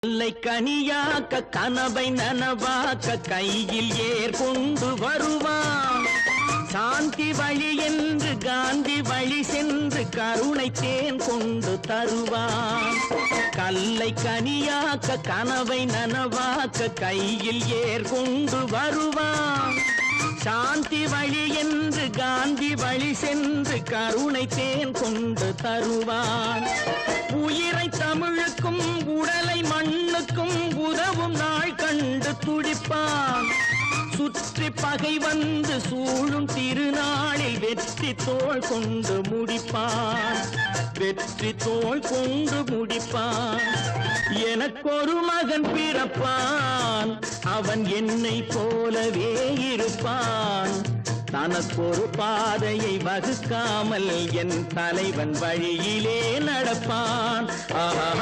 கல்லை கனியாக்க கனவை நனவாக்க கையில் ஏற்கொண்டு வருவான். சாந்தி வழி என்று காந்தி வழி சென்று கருணை தேன் கொண்டு தருவான். கல்லை கனியாக்க கனவை நனவாக்க கையில் ஏற்கொண்டு வருவான். சாந்தி வழி என்று காந்தி வழி சென்று கருணை தேன் கொண்டு தருவான். உயிரை தமிழுக்கும் உடலை மண்ணுக்கும் உதவும் நாள் கண்டு துடிப்பான். சுற்றி பகை வந்து சூழும் திருநாளில் வெற்றி தோள் கொண்டு முடிப்பான். வெற்றி தோள் கொண்டு முடிப்பான். எனக்கொரு மகன் பிறப்பான், அவன் என்னை போலவே இருப்பான். தனக்கொரு பாதையை வகுக்காமல் என் தலைவன் வழியிலே நடப்பான். ஆஹா.